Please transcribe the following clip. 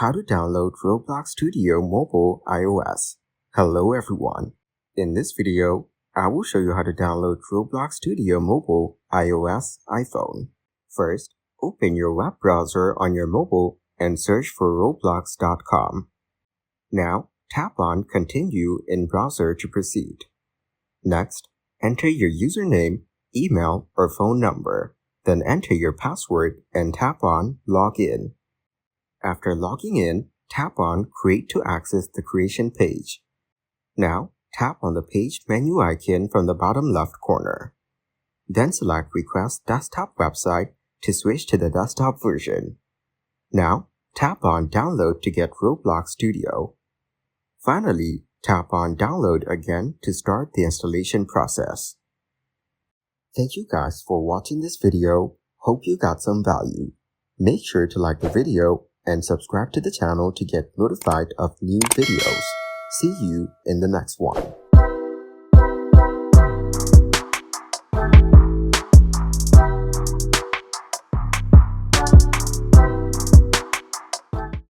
How to download Roblox Studio Mobile iOS. Hello everyone. In this video, I will show you how to download Roblox Studio Mobile iOS iPhone. First, open your web browser on your mobile and search for roblox.com. Now, tap on Continue in browser to proceed. Next, enter your username, email, or phone number. Then enter your password and tap on Login. After logging in, tap on Create to access the creation page. Now, tap on the page menu icon from the bottom left corner. Then select Request Desktop Website to switch to the desktop version. Now, tap on Download to get Roblox Studio. Finally, tap on Download again to start the installation process. Thank you guys for watching this video. Hope you got some value. Make sure to like the video and subscribe to the channel to get notified of new videos. See you in the next one.